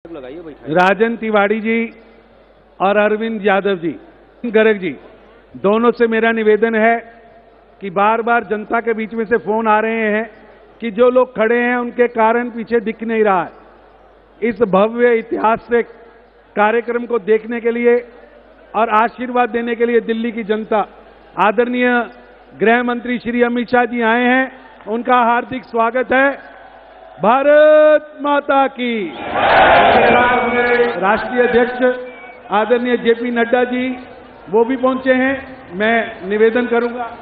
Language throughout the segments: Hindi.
लगाइए भाई। राजन तिवारी जी और अरविंद यादव जी, गर्ग जी, दोनों से मेरा निवेदन है कि बार बार जनता के बीच में से फोन आ रहे हैं कि जो लोग खड़े हैं उनके कारण पीछे दिख नहीं रहा है। इस भव्य ऐतिहासिक कार्यक्रम को देखने के लिए और आशीर्वाद देने के लिए दिल्ली की जनता, आदरणीय गृह मंत्री श्री अमित शाह जी आए हैं, उनका हार्दिक स्वागत है। भारत माता की। राष्ट्रीय अध्यक्ष आदरणीय जेपी नड्डा जी वो भी पहुंचे हैं। मैं निवेदन करूंगा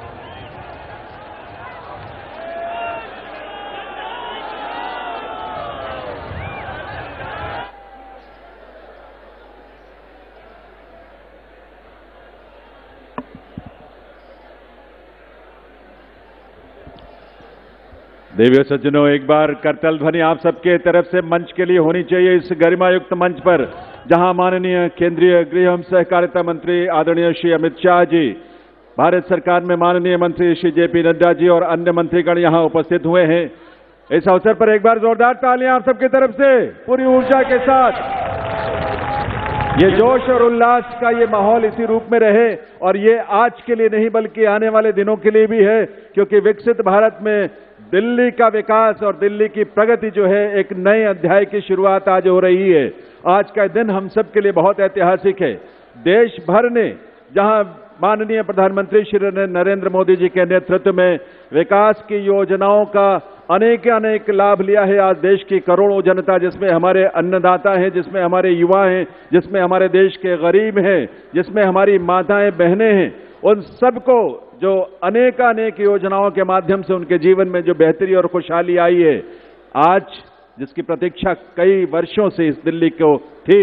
देवियों सज्जनों, एक बार करतल ध्वनि आप सबके तरफ से मंच के लिए होनी चाहिए इस गरिमायुक्त मंच पर, जहां माननीय केंद्रीय गृह एवं सहकारिता मंत्री आदरणीय श्री अमित शाह जी, भारत सरकार में माननीय मंत्री श्री जेपी नड्डा जी और अन्य मंत्रीगण यहां उपस्थित हुए हैं। इस अवसर पर एक बार जोरदार तालियां आप सबकी तरफ से पूरी ऊर्जा के साथ। ये जोश और उल्लास का ये माहौल इसी रूप में रहे, और ये आज के लिए नहीं बल्कि आने वाले दिनों के लिए भी है, क्योंकि विकसित भारत में दिल्ली का विकास और दिल्ली की प्रगति जो है एक नए अध्याय की शुरुआत आज हो रही है। आज का दिन हम सब के लिए बहुत ऐतिहासिक है। देश भर ने जहां माननीय प्रधानमंत्री श्री नरेंद्र मोदी जी के नेतृत्व में विकास की योजनाओं का अनेक लाभ लिया है, आज देश की करोड़ों जनता, जिसमें हमारे अन्नदाता हैं, जिसमें हमारे युवा हैं, जिसमें हमारे देश के गरीब हैं, जिसमें हमारी माताएं बहनें हैं, उन सबको जो अनेक योजनाओं के माध्यम से उनके जीवन में जो बेहतरी और खुशहाली आई है, आज जिसकी प्रतीक्षा कई वर्षों से इस दिल्ली को थी,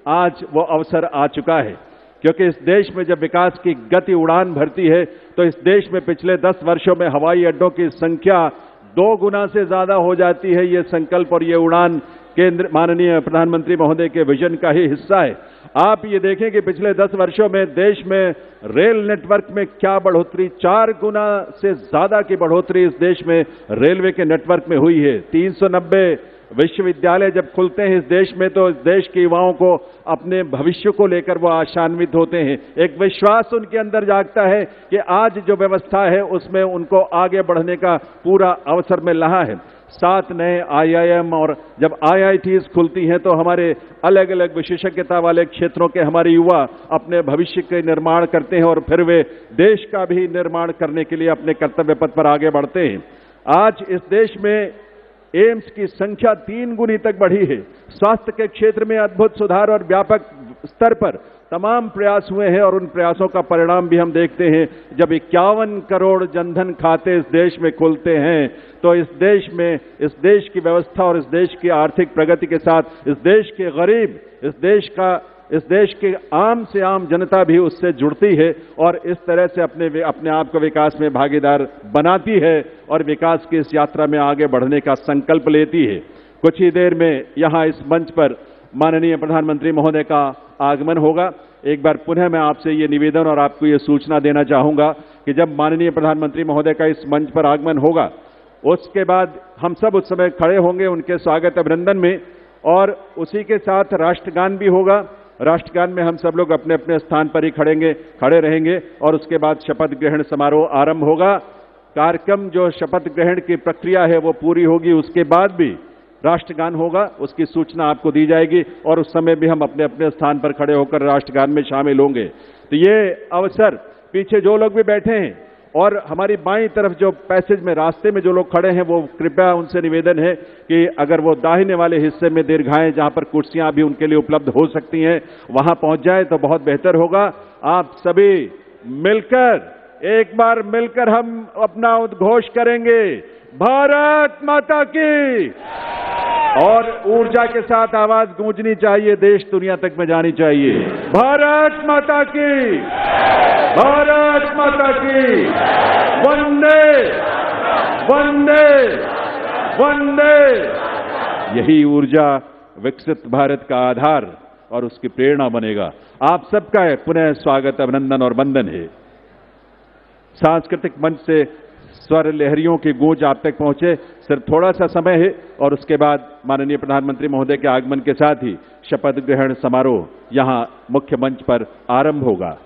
आज वो अवसर आ चुका है। क्योंकि इस देश में जब विकास की गति उड़ान भरती है, तो इस देश में पिछले 10 वर्षों में हवाई अड्डों की संख्या 2 गुना से ज्यादा हो जाती है। ये संकल्प और ये उड़ान केंद्र माननीय प्रधानमंत्री महोदय के विजन का ही हिस्सा है। आप ये देखें कि पिछले 10 वर्षों में देश में रेल नेटवर्क में क्या बढ़ोतरी, 4 गुना से ज्यादा की बढ़ोतरी इस देश में रेलवे के नेटवर्क में हुई है। 390 विश्वविद्यालय जब खुलते हैं इस देश में, तो इस देश के युवाओं को अपने भविष्य को लेकर वो आशान्वित होते हैं। एक विश्वास उनके अंदर जागता है कि आज जो व्यवस्था है उसमें उनको आगे बढ़ने का पूरा अवसर मिल रहा है। 7 नए IIM और जब IITs खुलती हैं, तो हमारे अलग अलग विशेषज्ञता वाले क्षेत्रों के हमारे युवा अपने भविष्य के निर्माण करते हैं और फिर वे देश का भी निर्माण करने के लिए अपने कर्तव्य पथ पर आगे बढ़ते हैं। आज इस देश में एम्स की संख्या 3 गुनी तक बढ़ी है। स्वास्थ्य के क्षेत्र में अद्भुत सुधार और व्यापक स्तर पर तमाम प्रयास हुए हैं, और उन प्रयासों का परिणाम भी हम देखते हैं। जब 51 करोड़ जनधन खाते इस देश में खुलते हैं, तो इस देश में, इस देश की व्यवस्था और इस देश की आर्थिक प्रगति के साथ इस देश के गरीब, इस देश के आम से आम जनता भी उससे जुड़ती है और इस तरह से अपने आप को विकास में भागीदार बनाती है और विकास की इस यात्रा में आगे बढ़ने का संकल्प लेती है। कुछ ही देर में यहां इस मंच पर माननीय प्रधानमंत्री महोदय का आगमन होगा। एक बार पुनः मैं आपसे ये निवेदन और आपको ये सूचना देना चाहूंगा कि जब माननीय प्रधानमंत्री महोदय का इस मंच पर आगमन होगा, उसके बाद हम सब उस समय खड़े होंगे उनके स्वागत अभिनंदन में, और उसी के साथ राष्ट्रगान भी होगा। राष्ट्रगान में हम सब लोग अपने अपने स्थान पर ही खड़े रहेंगे, और उसके बाद शपथ ग्रहण समारोह आरंभ होगा। कार्यक्रम जो शपथ ग्रहण की प्रक्रिया है वो पूरी होगी, उसके बाद भी राष्ट्रगान होगा, उसकी सूचना आपको दी जाएगी, और उस समय भी हम अपने अपने स्थान पर खड़े होकर राष्ट्रगान में शामिल होंगे। तो ये अवसर, पीछे जो लोग भी बैठे हैं और हमारी बाईं तरफ जो पैसेज में रास्ते में जो लोग खड़े हैं, वो कृपया उनसे निवेदन है कि अगर वो दाहिने वाले हिस्से में दीर्घाएं जहां पर कुर्सियां भी उनके लिए उपलब्ध हो सकती हैं, वहां पहुंच जाए तो बहुत बेहतर होगा। आप सभी मिलकर, एक बार मिलकर हम अपना उद्घोष करेंगे, भारत माता की, और ऊर्जा के साथ आवाज गूंजनी चाहिए, देश दुनिया तक में जानी चाहिए। भारत माता की, भारत माता की, वंदे वंदे वंदे। यही ऊर्जा विकसित भारत का आधार और उसकी प्रेरणा बनेगा। आप सबका पुनः स्वागत, अभिनंदन और वंदन है। सांस्कृतिक मंच से स्वर लहरियों की गूंज आप तक पहुंचे। सिर्फ थोड़ा सा समय है और उसके बाद माननीय प्रधानमंत्री महोदय के आगमन के साथ ही शपथ ग्रहण समारोह यहां मुख्य मंच पर आरंभ होगा।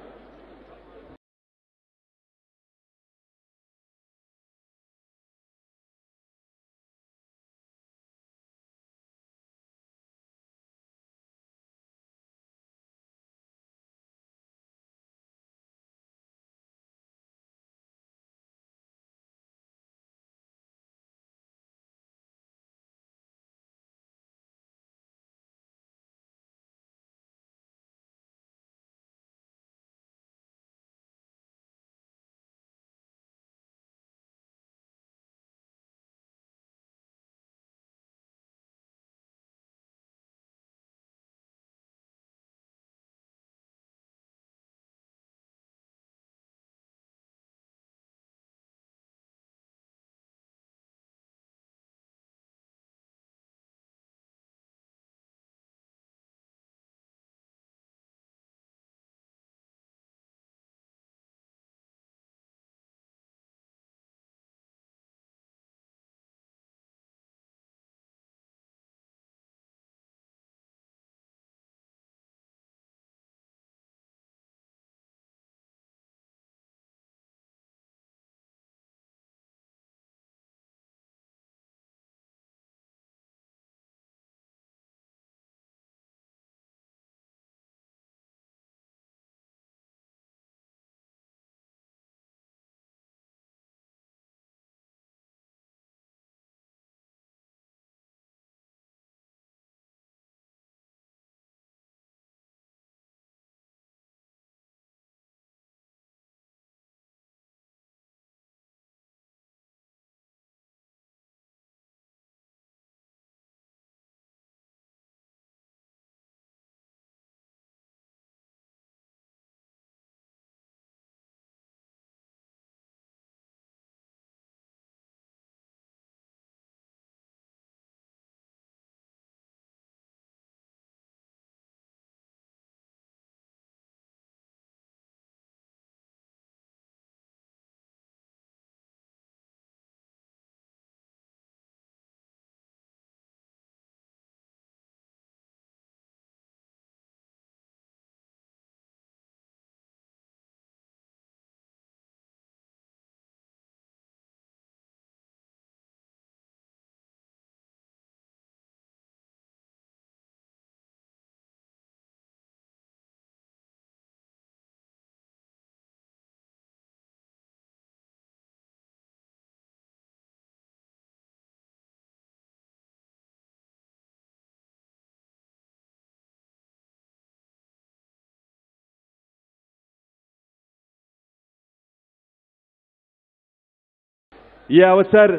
यह अवसर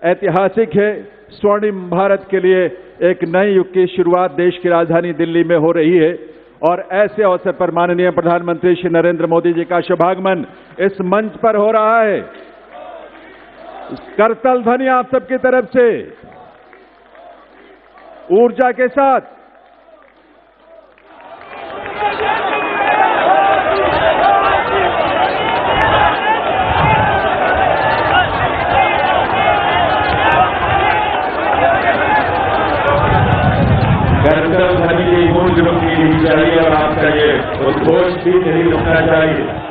ऐतिहासिक है। स्वर्णिम भारत के लिए एक नए युग की शुरुआत देश की राजधानी दिल्ली में हो रही है और ऐसे अवसर पर माननीय प्रधानमंत्री श्री नरेंद्र मोदी जी का शुभागमन इस मंच पर हो रहा है। करतल ध्वनि आप सबकी तरफ से ऊर्जा के साथ करतल ध्वनि की गूंज रुकनी नहीं चाहिए और आपका ये उद्घोष भी नहीं रुकना चाहिए।